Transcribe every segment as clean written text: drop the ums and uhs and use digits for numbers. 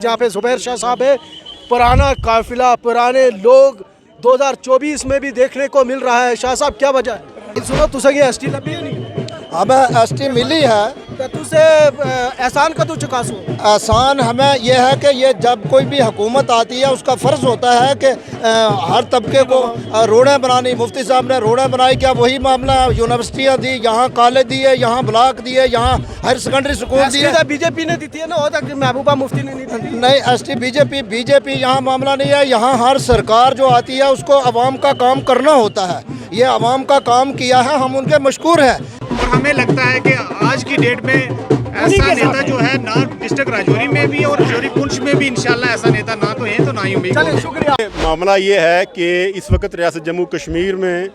जहाँ पे जुबैर शाह साहब है। पुराना काफिला, पुराने लोग 2024 में भी देखने को मिल रहा है। शाह साहब क्या वजह है? सुनो तुझे ये एसटी लगी है नहीं? हमें एसटी मिली है तो तुझसे एहसान का तू चुकासू। आसान हमें यह है कि ये जब कोई भी हुकूमत आती है उसका फ़र्ज़ होता है कि हर तबके को रोडें बनानी। मुफ्ती साहब ने रोडें बनाई, क्या वही मामला? यूनिवर्सिटियाँ दी, यहाँ कॉलेज दिए, यहाँ ब्लॉक दिए, यहाँ हायर सेकेंडरी स्कूल दिए। बीजेपी ने दी थी ना, होता कि महबूबा मुफ्ती ने नहीं दी। नहीं, एसटी बीजेपी यहाँ मामला नहीं है। यहाँ हर सरकार जो आती है उसको अवाम का काम करना होता है। ये अवाम का काम किया है, हम उनके मशकूर हैं। और हमें लगता है कि आज की डेट में ऐसा नेता जो है ना डिस्ट्रिक्ट राजौरी में भी और राजौरी पुंछ में भी इंशाल्लाह ऐसा नेता ना तो है तो ना ही उम्मीद। चलिए शुक्रिया। मामला ये है कि इस वक्त रियासत जम्मू कश्मीर में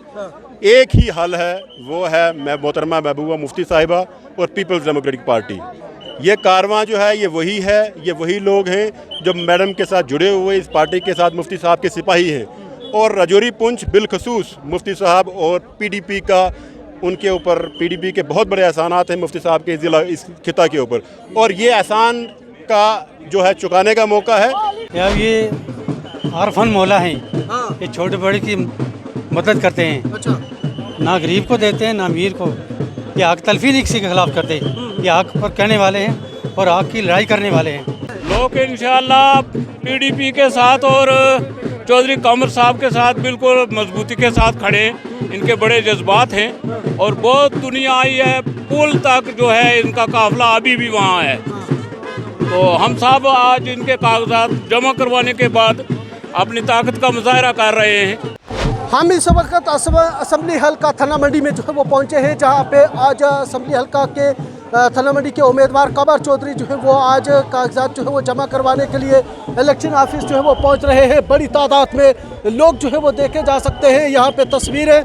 एक ही हल है, वो है मोहतरमा महबूबा मुफ्ती साहिबा और पीपल्स डेमोक्रेटिक पार्टी। ये कारवां जो है ये वही है, ये वही लोग हैं जो मैडम के साथ जुड़े हुए इस पार्टी के साथ मुफ्ती साहब के सिपाही हैं। और राजौरी पुंछ बिलखसूस मुफ्ती साहब और पीडीपी का उनके ऊपर पीडीपी के बहुत बड़े एहसानात हैं मुफ्ती साहब के ज़िला इस खिता के ऊपर, और ये एहसान का जो है चुकाने का मौका है। यार ये आरफन मौला हैं, ये छोटे बड़े की मदद करते हैं। अच्छा। ना गरीब को देते हैं ना अमीर को। ये आग तलफी नहीं किसी के खिलाफ करते, ये आग पर कहने वाले हैं और आग की लड़ाई करने वाले हैं। लोग इंशाल्लाह पीडीपी के साथ और चौधरी कमर साहब के साथ बिल्कुल मजबूती के साथ खड़े। इनके बड़े जज्बात हैं और बहुत दुनिया आई है, पुल तक जो है इनका काफिला अभी भी वहाँ है। तो हम साहब आज इनके कागजात जमा करवाने के बाद अपनी ताकत का मुजाहरा कर रहे हैं। हम इस वक्त असम्बली हल्का थाना मंडी में जो है वो पहुंचे हैं, जहां पे आज असम्बली हल्का के थाना मंडी के उम्मीदवार कमर चौधरी जो है वो आज कागजात जो है वो जमा करवाने के लिए इलेक्शन ऑफिस जो है वो पहुंच रहे हैं। बड़ी तादाद में लोग जो है वो देखे जा सकते हैं। यहाँ पे तस्वीरें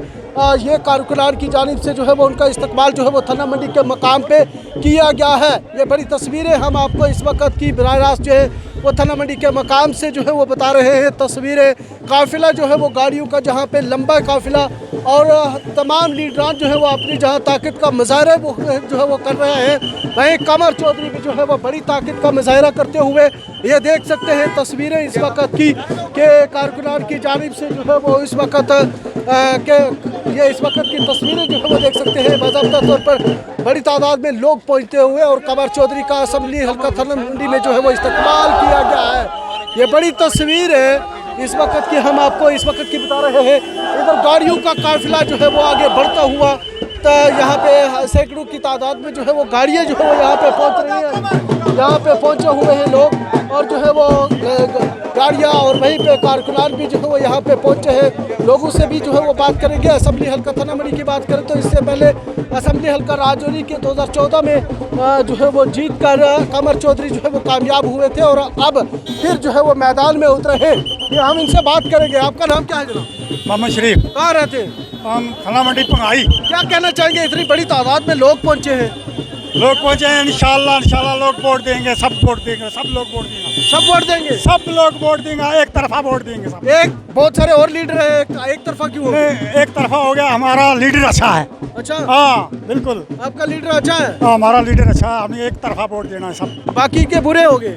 ये कारकुनान की जानिब से जो है वो उनका इस्तकबाल जो है वो थाना मंडी के मकाम पे किया गया है। ये बड़ी तस्वीरें हम आपको इस वक्त की बराह रास्त जो है वो थाना मंडी के मकाम से जो है वो बता रहे हैं। तस्वीरें काफिला जो है वो गाड़ियों का, जहाँ पे लंबा काफिला और तमाम लीडरान जो है वो अपनी जहाँ ताकत का मुजाहरा वो जो है वो कर रहे हैं, वहीं कमर चौधरी भी जो है वो बड़ी ताकत का मुजाहरा करते हुए ये देख सकते हैं तस्वीरें इस वक्त की के कारकुनान की जानिब से जो है वो इस वक्त ये इस वक्त की तस्वीरें जो है वो देख सकते हैं। बाज़ाब्ता तौर पर बड़ी तादाद में लोग पहुँचते हुए और कमर चौधरी का असम्बली हल्का थाना मंडी में जो है वो इस्तकबाल किया गया है। ये बड़ी तस्वीर है इस वक्त की, हम आपको इस वक्त की बता रहे हैं। इधर गाड़ियों का काफिला जो है वो आगे बढ़ता हुआ, तो यहाँ पे सैकड़ों की तादाद में जो है वो गाड़ियाँ जो है वो यहाँ पे पहुँच रही हैं। यहाँ पे पहुँचे हुए हैं लोग और जो है वो गाड़ियाँ, और वहीं पे कारकुनान भी जो है वो यहाँ पे पहुँचे हैं। लोगों से भी जो है वो बात करेंगे। असम्बली हल्का थाना मंडी की बात करें तो इससे पहले असम्बली हल्का राजौरी के 2014 में जो है वो जीत कर कमर चौधरी जो है वो कामयाब हुए थे और अब फिर जो है वो मैदान में उतरे हैं। ये हम इनसे बात करेंगे। आपका नाम क्या है जनाब? मोहम्मद शरीफ। कहाँ रहते हैं? हम थाना मंडी पंगाई। क्या कहना चाहेंगे, इतनी बड़ी तादाद में लोग पहुँचे हैं? लोग पहुँचे हैं, इंशाल्लाह लोग वोट देंगे, सब वोट देंगे, सब लोग वोट देंगे, सब वोट देंगे, सब लोग वोट देंगे, एक तरफा वोट देंगे सब। एक बहुत सारे और लीडर है, एक तरफा क्यों हो? एक तरफा हो गया, हमारा लीडर अच्छा है। अच्छा, हाँ बिल्कुल, आपका लीडर अच्छा है? हाँ हमारा लीडर अच्छा है, हमें एक तरफा वोट देना है सब। बाकी के बुरे हो गए।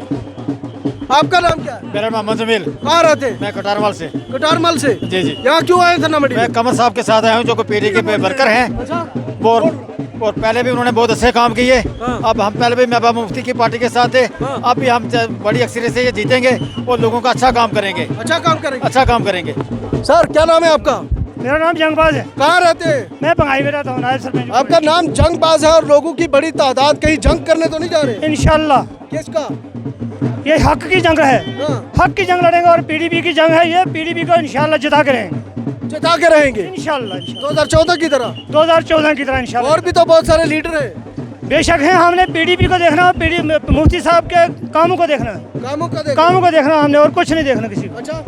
आपका नाम क्या है? मेरा नाम मंजमिल। कहाँ रहते? मैं कटारमल से। कटारमल से? जी जी। यहाँ क्यों आए थाना मंडी? मैं कमर साहब के साथ आया हूँ जो पीडी के वर्कर हैं। अच्छा। और पहले भी उन्होंने बहुत अच्छे काम किए। हाँ। अब हम पहले भी महबूबा मुफ्ती की पार्टी के साथ थे। हाँ। अब भी हम बड़ी अक्सरियत से ये जीतेंगे और लोगों का अच्छा काम करेंगे। अच्छा काम करेंगे। अच्छा काम करेंगे। सर क्या नाम है आपका? मेरा नाम जंगबाज है। कहाँ रहते हैं? मैं पंगाई में रहता हूँ, नायब सरपंच। आपका नाम जंगबाज है और लोगों की बड़ी तादाद, कहीं जंग करने तो नहीं जा रहे? इंशाल्लाह किसका? ये हक की जंग है। हाँ। हक की जंग लड़ेंगे और पीडीपी की जंग है। ये पीडीपी को इंशाल्लाह जिता के रहेंगे। जिता के रहेंगे इंशाल्लाह। 2014 की तरह? 2014 की तरह इंशाल्लाह। और भी तो बहुत सारे लीडर हैं। बेशक है, हमने पीडीपी को देखना, मुफ्ती साहब के कामों को देखना, कामों कामों को देखना हमने, और कुछ नहीं देखना किसी को। अच्छा,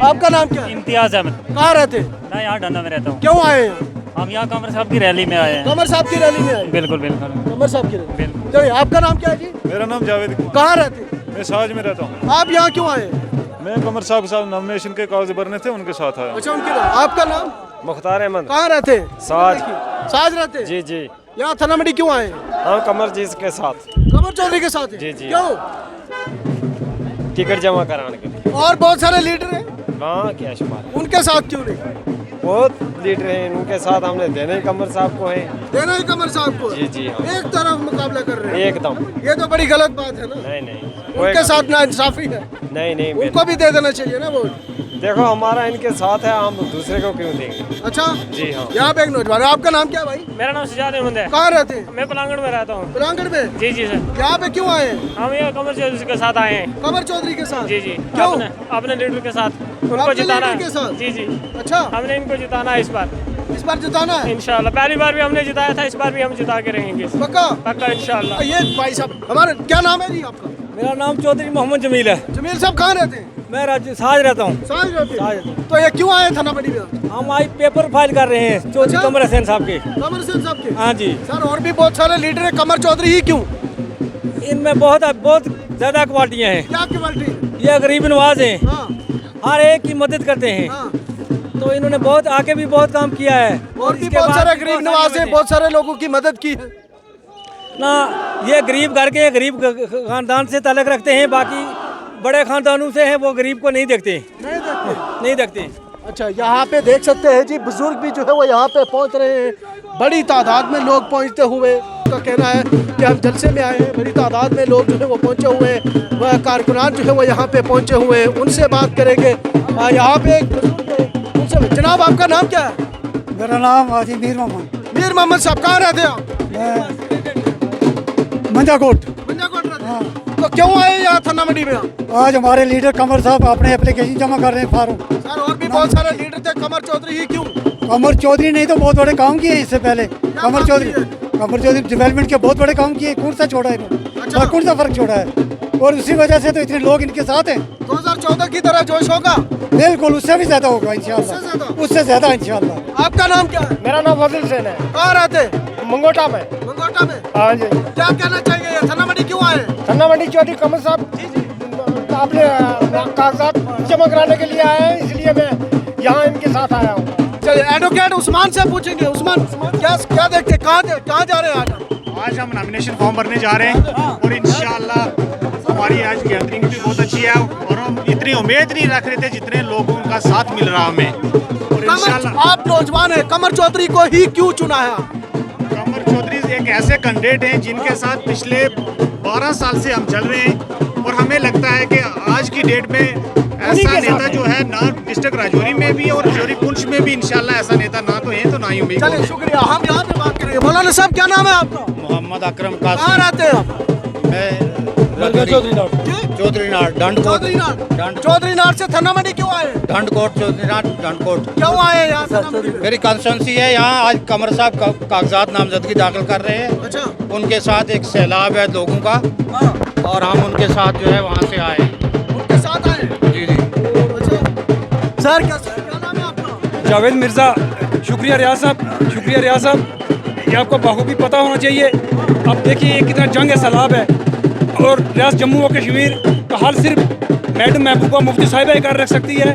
आपका नाम क्या है? इम्तियाज अहमद। कहाँ रहते? मैं यहाँ डंडा में रहता हूँ। क्यों आए हैं? हम यहाँ कमर साहब की रैली में आए हैं। कमर साहब की रैली में आए? बिल्कुल बिल्कुल कमर साहब की रैली। चलिए, आपका नाम क्या है जी? मेरा नाम जावेद। कहाँ रहते? मैं साज में रहता हूँ। आप यहाँ क्यों आए? मैं कमर साहब के साथ नॉमिनेशन के कागज भरने थे, उनके साथ आया। अच्छा, उनके नाम। आपका नाम? मुख्तार अहमद। कहाँ रहते? साज। साज रहते? जी जी। यहाँ थाना मंडी क्यों आए? हम कमर जी के साथ। कमर चौधरी के साथ? जी जी। क्यों? टिकट जमा कराने के लिए। और बहुत सारे लीडर हैं, हाँ क्या शुमार, उनके साथ क्यों नहीं? बहुत लीडर हैं, उनके साथ हमने देना ही कमर साहब को है। देना ही कमर साहब को? जी जी हाँ, एक तरफ मुकाबला कर रहे हैं, एकदम। ये तो बड़ी गलत बात है ना। नहीं उनके साथ ना इंसाफी है, नहीं उनको भी दे देना चाहिए ना वोट। देखो हमारा इनके साथ है, हम दूसरे को क्यों देंगे। अच्छा जी हाँ। यहाँ पे एक नौजवान है, आपका नाम क्या है भाई? मेरा नाम सुजात अहमद है। कहाँ रहते हैं? मैं पलांगड़ में रहता हूँ। पलांगड़ में? जी जी सर। यहाँ पे क्यों आए हैं? हम ये कमर चौधरी के साथ आए हैं। कमर चौधरी के साथ? जी जी। क्यों? अपने लीडर के साथ उनको अपने जिताना लीडर के साथ? जी जी। अच्छा, हमने इनको जिताना है इस बार जिताना है इंशाल्लाह। पहली बार भी हमने जिताया था, इस बार भी हम जिता के रहेंगे पक्का? पक्का इंशाल्लाह। ये भाई साहब हमारे, क्या नाम है जी आपका? मेरा नाम चौधरी मोहम्मद जमील है। जमील साहब कहाँ रहते हैं? मैं साज रहता हूँ। साज रहते हैं। तो ये क्यों आए थाना मंडी में? हम आज पेपर फाइल कर रहे हैं चौधरी अच्छा? कमर हसैन साहब के। कमर हसैन साहब के? हाँ जी। सर और भी बहुत सारे लीडर हैं, कमर चौधरी ही क्यों? इनमें बहुत ज्यादा क्वालिटियाँ हैं। क्या क्वालिटी? ये गरीब नवाज हैं, हाँ हर एक की मदद करते हैं। हाँ। तो इन्होंने बहुत आगे भी बहुत काम किया है और भी इसके बहुत बाद सारे भी गरीब बहुत नवाज सारी हैं, बहुत सारे लोगों की मदद की है ना। ये गरीब घर के गरीब खानदान से ताल्लुक रखते हैं, बाकी बड़े खानदानों से हैं वो गरीब को नहीं देखते। नहीं देखते। अच्छा, यहाँ पे देख सकते हैं जी, बुजुर्ग भी जो है वो यहाँ पे पहुँच रहे हैं, बड़ी तादाद में लोग पहुँचते हुए। का कहना है कि हम जलसे में आए हैं, बड़ी तादाद में लोग जो है वो पहुँचे हुए हैं, वह कारकुनान जो है वो यहाँ पे पहुँचे हुए हैं, उनसे बात करेंगे। यहाँ पे एक बुजुर्ग है, उनसे। जनाब आपका नाम क्या है? मेरा नाम हाजी मीर मोहम्मद। मीर मोहम्मद साहब कहाँ रहते हैं आप? मंजाकोट। मंजाकोट रहते हैं। तो क्यों आए यहाँ थाना मंडी में आप? आज हमारे लीडर कमर साहब अपने एप्लीकेशन जमा कर रहे हैं फार्म। सर और भी बहुत सारे लीडर थे, कमर चौधरी ही क्यों? कमर चौधरी नहीं तो बहुत बड़े काम किए इससे पहले। कमर चौधरी डेवलपमेंट के बहुत बड़े काम किए, कौन सा छोड़ा है इन्होंने? अच्छा। कौन सा फर्क छोड़ा है? और उसी वजह से तो इतने लोग इनके साथ हैं। 2014 की तरह जोश होगा? बिल्कुल, उससे भी ज्यादा होगा इंशाल्लाह। उससे ज्यादा इंशाल्लाह। आपका नाम क्या है? मेरा नाम फजल हुसैन है। कहाँ रहते? मंगोटा में। मंगोटा में? हाँ जी। क्या कहना चाहिए, थाना मंडी क्यों आए? धन्ना मंडी चौधरी कमर साहब आपने कागजात जमा कराने के लिए आए हैं, इसलिए मैं यहाँ इनके साथ आया हूँ। चलिए एडवोकेट उस्मान से पूछेंगे। उस्मान क्या देखते, कहाँ जा रहे हैं आज? आज हम नॉमिनेशन फॉर्म भरने जा रहे हैं और इंशाल्लाह हमारी आज गैदरिंग भी बहुत अच्छी है और हम इतनी उम्मीद नहीं रख रहे थे जितने लोगों का साथ मिल रहा हमें। और इंशाल्लाह आप नौजवान हैं, कमर चौधरी को ही क्यों चुना है? कमर चौधरी एक ऐसे कैंडिडेट हैं जिनके साथ पिछले 12 साल से हम चल रहे हैं और हमें लगता है कि आज की डेट में ऐसा नेता जो है ना डिस्ट्रिक्ट राजौरी में भी और राजौरी पुंछ में भी इंशाल्लाह ऐसा नेता ना तो है तो ना ही उम्मीद। चलिए शुक्रिया, हम यहाँ पे बात करेंगे। मौलाना साहब क्या नाम है आपका? मोहम्मद अकरम कहाँ रहते हैं आप? चौधरी नाट चौधरी नाट से थाना मंडी क्यों आए? ढंडकोट चौधरी नाट ढंडकोट क्यों आए यहाँ थाना मंडी में? मेरी कंस्टिट्यूंसी है यहाँ। आज कमर साहब कागजात नामजदगी दाखिल कर रहे हैं। अच्छा। उनके साथ एक सैलाब है लोगों का और हम उनके साथ जो है वहाँ से आए। उनके साथ आए? जी जी। अच्छा सर, क्या नाम है आपका? जावेद मिर्ज़ा। शुक्रिया रियाज साहब, शुक्रिया रियाज साहब, ये आपको बखूबी पता होना चाहिए। अब देखिए ये कितना जंग है, सैलाब है और रियासत जम्मू और कश्मीर का हाल सिर्फ मैडम महबूबा मुफ्ती साहिबा ही कर रख सकती है।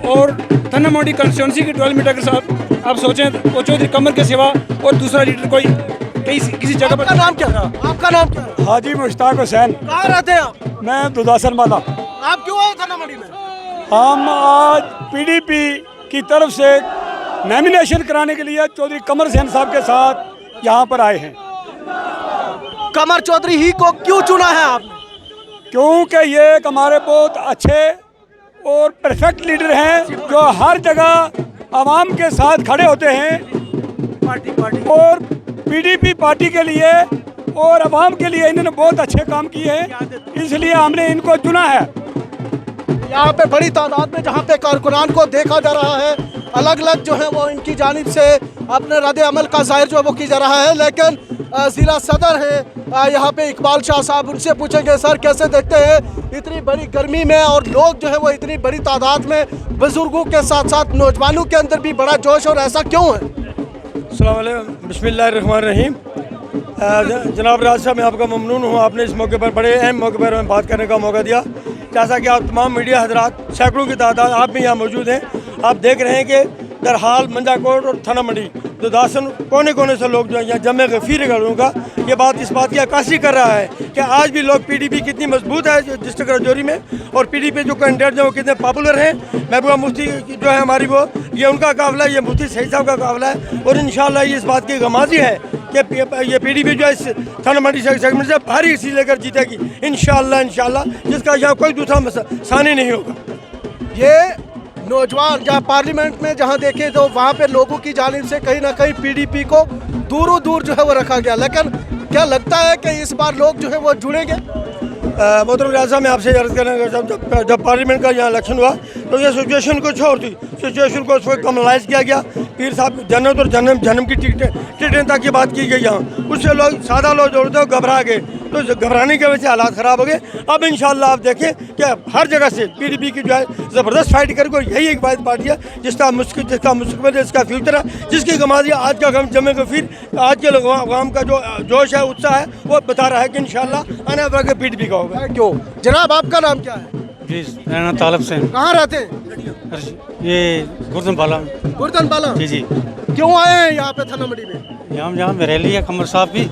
और थाना मंडी कंस्टिट्यूंसी के डेवलपमेंट अगर साहब आप सोचें तो चौधरी कमर के सिवा और दूसरा लीडर कोई किसी जगह पर। आपका नाम क्या है? आपका नाम क्या है? हाजी मुश्ताक हुसैन। कहाँ रहते हैं आप? मैं दुदासन वाला। आप क्यों आए थाना मंडी में? हम आज पीडीपी की तरफ से नॉमिनेशन कराने के लिए चौधरी कमर हसैन साहब के साथ यहाँ पर आए हैं। कमर चौधरी ही को क्यों चुना है आपने? क्योंकि ये एक हमारे बहुत अच्छे और परफेक्ट लीडर हैं जो हर जगह आवाम के साथ खड़े होते हैं और पीडीपी पार्टी के लिए और आवाम के लिए इन्होंने बहुत अच्छे काम किए हैं, इसलिए हमने इनको चुना है। यहाँ पे बड़ी तादाद में जहाँ पे कारकुनान को देखा जा रहा है, अलग अलग जो है वो इनकी जानिब से अपने रद्द अमल का जाहिर जो है वो की जा रहा है। लेकिन ज़िला सदर है यहाँ पे इकबाल शाह साहब, उनसे पूछेंगे सर कैसे देखते हैं इतनी बड़ी गर्मी में और लोग जो है वो इतनी बड़ी तादाद में, बुजुर्गों के साथ साथ नौजवानों के अंदर भी बड़ा जोश, और ऐसा क्यों है? अस्सलाम वालेकुम, बिस्मिल्लाहिर्रहमानिर्रहीम। जनाब राज साहब, मैं आपका ममनून हूँ, आपने इस मौके पर बड़े अहम मौके पर हमें बात करने का मौका दिया। जैसा कि आप तमाम मीडिया हजरात सैकड़ों की तादाद आप भी यहाँ मौजूद हैं, आप देख रहे हैं कि दरहाल मंजाकोट और थाना मंडी दुदासन कोने कोने से लोग जो है यहाँ जमे गफीर लोगों का ये बात इस बात की अक्कासी कर रहा है कि आज भी लोग पीडीपी कितनी मजबूत है डिस्ट्रिक्ट राजौरी में, और पीडीपी जो कैंडिडेट जो कितने पॉपुलर हैं। महबूबा मुफ्ती जो है हमारी वो ये उनका काफिला है, ये मुफ्ती सईद साहब का काफिला है, और इंशाल्लाह ये इस बात की गमाजी है कि ये पीडीपी जो है इस थाना मंडी सेगमेंट से भारी सीट लेकर जीतेगी इंशाल्लाह, जिसका यहाँ कोई दूसरा सानी नहीं होगा। ये नौजवान जहाँ पार्लियामेंट में जहाँ देखें तो वहाँ पे लोगों की जानिब से कहीं ना कहीं पीडीपी को दूरों दूर जो है वो रखा गया, लेकिन क्या लगता है कि इस बार लोग जो है वो जुड़ेंगे? मोहतरम रियाज साहब मैं आपसे अर्ज़ करेंगे, जब पार्लियामेंट का यहाँ इलेक्शन हुआ तो ये सिचुएशन कुछ और थी, सिचुएशन को उसको कमलाइज किया गया। पीर साहब जन्नत और जन्म की टिकटें तक की बात की गई यहाँ, उससे लोग सादा लोग जोड़ते हो घबरा गए, तो घबराने की वजह से हालात ख़राब हो गए। अब इंशाल्लाह आप देखें कि हर जगह से पीडीपी की जो है ज़बरदस्त फाइट करके यही एक वाहिद पार्टी है जिसका मुस्तकबिल है, जिसका फ्यूचर है, जिसकी गमाजी आज का गम जमे गफीर आज के अवाम का जो जोश है उत्साह है वो बता रहा है कि इंशाल्लाह आने वाले पीडीपी का होगा। क्यों जनाब, आपका नाम क्या है? जी मेरा नाम तालब से। कहाँ रहते हैं? ये गुरदनबाला। गुरदनबाला जी जी। क्यों आए हैं यहाँ पे थाना मंडी में? यहाँ में रैली है कमर साहब की,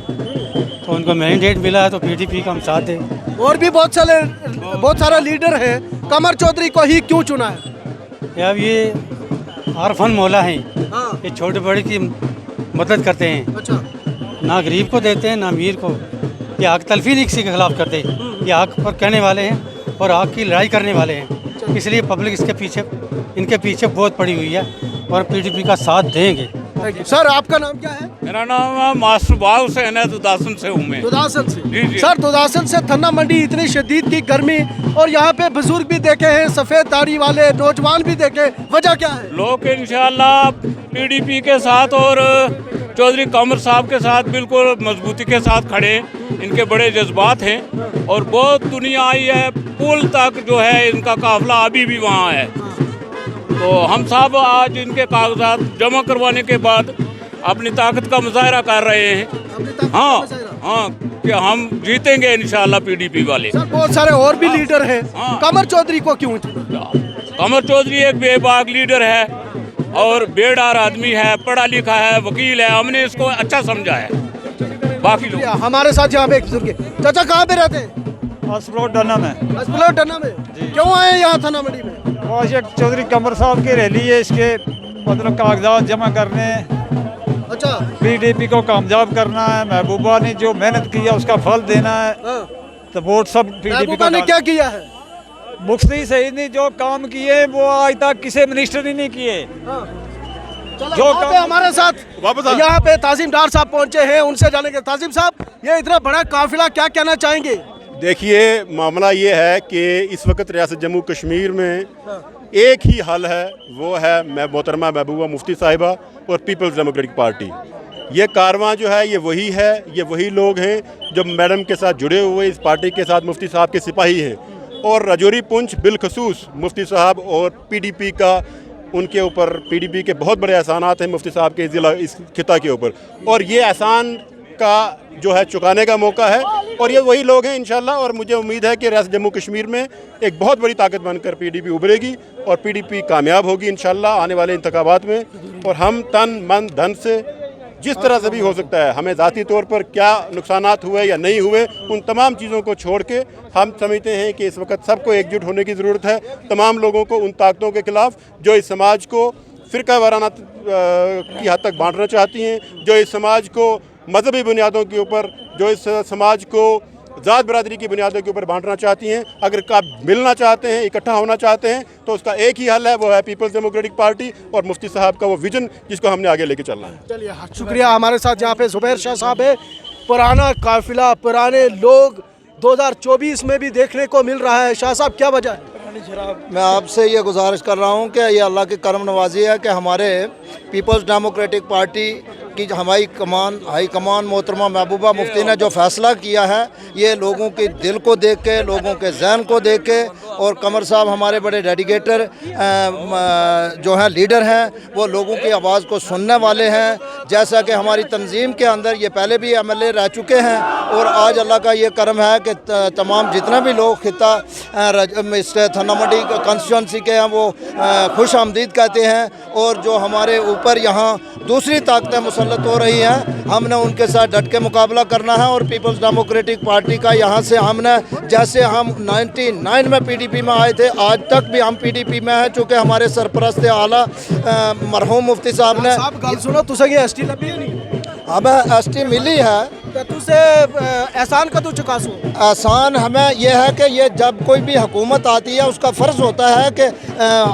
तो उनको मैंडेट मिला है तो पीडीपी का हम साथ दें। और भी बहुत सारा लीडर है, कमर चौधरी को ही क्यों चुना है? अब ये आरफन मौला हैं, हाँ। ये छोटे बड़े की मदद करते हैं, अच्छा, ना गरीब को देते हैं ना अमीर को। ये आग तलफी नहीं किसी के खिलाफ करते, ये आग पर कहने वाले हैं और आग की लड़ाई करने वाले हैं, इसलिए पब्लिक इनके पीछे बहुत पड़ी हुई है और पीडीपी का साथ देंगे। सर आपका नाम क्या है? मेरा नाम मास्टर बाग हुसैन है, दुदासन से हूँ मैं। दुदासन से? जी जी। सर दुदासन से थाना मंडी, इतनी शदीद की गर्मी और यहाँ पे बुजुर्ग भी देखे हैं, सफ़ेद दाढ़ी वाले नौजवान भी देखे, वजह क्या है? लोग इंशाल्लाह पीडीपी के साथ और चौधरी कमर साहब के साथ बिल्कुल मजबूती के साथ खड़े, इनके बड़े जज्बात हैं और बहुत दुनिया आई है, पुल तक जो है इनका काफिला अभी भी वहाँ है। तो हम साहब आज इनके कागजात जमा करवाने के बाद अपनी ताकत का मुजाहरा कर रहे हैं। हाँ, कि हम जीतेंगे इंशाल्लाह पीडीपी वाले। सर बहुत सारे और भी लीडर हैं, हाँ। कमर चौधरी को क्यों? कमर चौधरी एक बेबाक लीडर है और बेडार आदमी है, पढ़ा लिखा है, वकील है, हमने इसको अच्छा समझा है। बाकी लोग हमारे साथ यहाँ पे एक बुजुर्ग है। चाचा कहाँ पे रहते हैं? अस्पलोट डना में। अस्पताल टन्ना में। क्यों आए यहाँ थाना मंडी में? आज एक चौधरी कमर साहब की रैली है, इसके मतलब कागजात जमा करने, अच्छा, पीडीपी को कामयाब करना है, महबूबा ने जो मेहनत की है उसका फल देना है, हाँ। तो वोट सब पीडीपी महबूबा ने क्या किया है? मुफ्ती सईद ने जो काम किए वो आज तक किसी मिनिस्टर ने नहीं किए। जो जो पे हमारे साथ यहाँ पे ताजिमदार साहब पहुँचे हैं, उनसे जानेंगे। ताजिम साहब, ये इतना बड़ा काफिला, क्या कहना चाहेंगे? देखिए मामला ये है कि इस वक्त रियासत जम्मू कश्मीर में एक ही हल है, वो है मोहतरमा महबूबा मुफ्ती साहिबा और पीपल्स डेमोक्रेटिक पार्टी। ये कारवां जो है ये वही है, ये वही लोग हैं जो मैडम के साथ जुड़े हुए, इस पार्टी के साथ मुफ्ती साहब के सिपाही हैं, और राजौरी पुंछ बिलखसूस मुफ्ती साहब और पीडीपी का उनके ऊपर पीडीपी के बहुत बड़े एहसानात हैं मुफ्ती साहब के ज़िला इस खिता के ऊपर, और ये एहसान का जो है चुकाने का मौका है, और ये वही लोग हैं इंशाल्लाह। और मुझे उम्मीद है कि रियासत जम्मू कश्मीर में एक बहुत बड़ी ताकत बनकर पीडीपी उभरेगी और पीडीपी कामयाब होगी इंशाल्लाह आने वाले इंतखाबात में। और हम तन मन धन से जिस तरह से भी हो सकता है, हमें ज़ाती तौर पर क्या नुकसानात हुए या नहीं हुए, उन तमाम चीज़ों को छोड़ के हम समझते हैं कि इस वक्त सबको एकजुट होने की ज़रूरत है, तमाम लोगों को उन ताकतों के ख़िलाफ़ जो इस समाज को फ़िरका वाराना की हद तक बांटना चाहती हैं, जो इस समाज को मजहबी बुनियादों के ऊपर, जो इस समाज को ज़ात बरादरी की बुनियादों के ऊपर बांटना चाहती हैं। अगर आप मिलना चाहते हैं, इकट्ठा होना चाहते हैं, तो उसका एक ही हल है, वो है पीपल्स डेमोक्रेटिक पार्टी और मुफ्ती साहब का वो विजन जिसको हमने आगे लेके चलना है। चलिए, शुक्रिया। हमारे साथ यहाँ पे जुबैर शाह साहब है। पुराना काफिला, पुराने लोग 2024 में भी देखने को मिल रहा है। शाह साहब, क्या वजह है? मैं आपसे ये गुजारिश कर रहा हूँ कि ये अल्लाह की करम नवाजी है कि हमारे पीपल्स डेमोक्रेटिक पार्टी की हमारी हाई कमान मोहतरमा महबूबा मुफ्ती ने जो फ़ैसला किया है, ये लोगों के दिल को देख के, लोगों के जहन को देख के, और कमर साहब हमारे बड़े डेडिकेटर जो हैं, लीडर हैं, वो लोगों की आवाज़ को सुनने वाले हैं। जैसा कि हमारी तंजीम के अंदर ये पहले भी MLA रह चुके हैं, और आज अल्लाह का ये करम है कि तमाम जितने भी लोग खिता इस थाना मंडी कॉन्स्टिट्यूंसी के हैं, वो खुश आमदीद कहते हैं। और जो हमारे ऊपर यहाँ दूसरी ताकतें मुसल्लत हो रही हैं, हमने उनके साथ डट के मुकाबला करना है। और पीपल्स डेमोक्रेटिक पार्टी का यहाँ से हमने, जैसे हम 99 में PDP में आए थे, आज तक भी हम PDP में हैं, चूँकि हमारे सरपरस्त आला मरहूम मुफ्ती साहब ने गल सुनो, तुझे ये ST लभी है नहीं? हमें ST मिली है। तो तुझे एहसान का तू चुकासू? आसान हमें यह है कि ये जब कोई भी हुकूमत आती है, उसका फ़र्ज़ होता है कि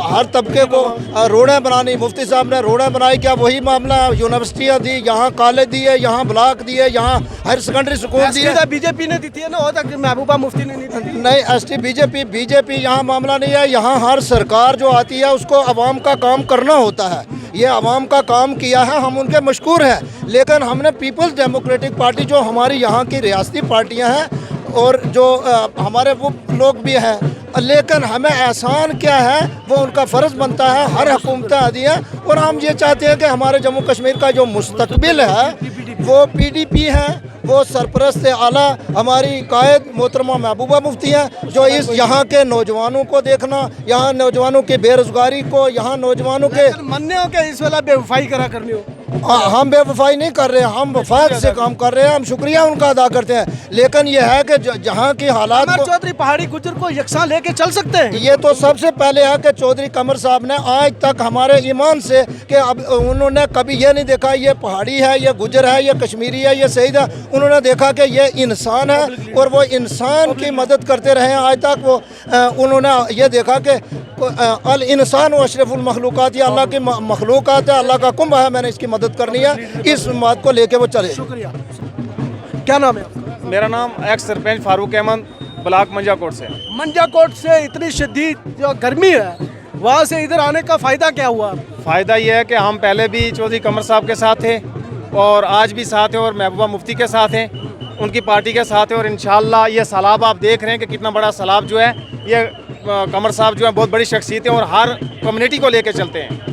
हर तबके को रोडें बनानी। मुफ्ती साहब ने रोडें बनाई, क्या वही मामला? यूनिवर्सिटियाँ दी, यहाँ कॉलेज दिए, यहाँ ब्लॉक दिए, यहाँ हायर सेकेंडरी स्कूल दिए। BJP ने दी थी ना, तक महबूबा मुफ्ती ने नहीं दी। नहीं, ST BJP यहाँ मामला नहीं है। यहाँ हर सरकार जो आती है, उसको आवाम का काम करना होता है। ये आवाम का काम किया है, हम उनके मशकूर हैं। लेकिन हमने पीपल्स डेमोक्रेटिक पार्टी, जो हमारी यहाँ की रियासती पार्टियाँ हैं और जो हमारे वो लोग भी हैं, लेकिन हमें एहसान क्या है, वो उनका फ़र्ज़ बनता है। हर हुकूमतें आती हैं, और हम ये चाहते हैं कि हमारे जम्मू कश्मीर का जो मुस्तकबिल है, वो PDP है। वो सरपरस्त आला हमारी कायद मोहतरमा महबूबा मुफ्ती हैं, जो इस यहाँ के नौजवानों को देखना, यहाँ नौजवानों की बेरोज़गारी को, यहाँ नौजवानों के मन्ने हो के इस वाला बेवफाई करा करनी हो। हम बेवफाई नहीं कर रहे हैं, हम वफाक से काम कर रहे हैं, हम शुक्रिया उनका अदा करते हैं। लेकिन यह है कि जहाँ की हालात को चौधरी पहाड़ी गुजर को यकसा लेके चल सकते हैं। ये तो सबसे पहले है कि चौधरी कमर साहब ने आज तक हमारे ईमान से, कि अब उन्होंने कभी ये नहीं देखा ये पहाड़ी है, ये गुजर है, ये कश्मीरी है, ये शहीद है। उन्होंने देखा कि ये इंसान है, और वो इंसान की मदद करते रहे हैं आज तक। वो उन्होंने ये देखा कि अल इंसान व अशरफुल मखलूक़ात, या अल्लाह की मखलूक़ात है, अल्लाह का कुंभ है, मैंने इसकी मदद करनी है। इस बात को लेके वो चले। शुक्रिया। क्या नाम है? मेरा नाम एक्स सरपंच फारूक अहमद, ब्लॉक मंजाकोट से। मंजाकोट से इतनी शदीद जो गर्मी है, वहाँ से इधर आने का फ़ायदा क्या हुआ? फ़ायदा ये है कि हम पहले भी चौधरी कमर साहब के साथ थे, और आज भी साथ हैं, और महबूबा मुफ्ती के साथ हैं, उनकी पार्टी के साथ है। और इंशाअल्लाह ये सैलाब आप देख रहे हैं कि कितना बड़ा सैलाब जो है, ये कमर साहब जो है बहुत बड़ी शख्सियत है, और हर कम्युनिटी को लेके चलते हैं।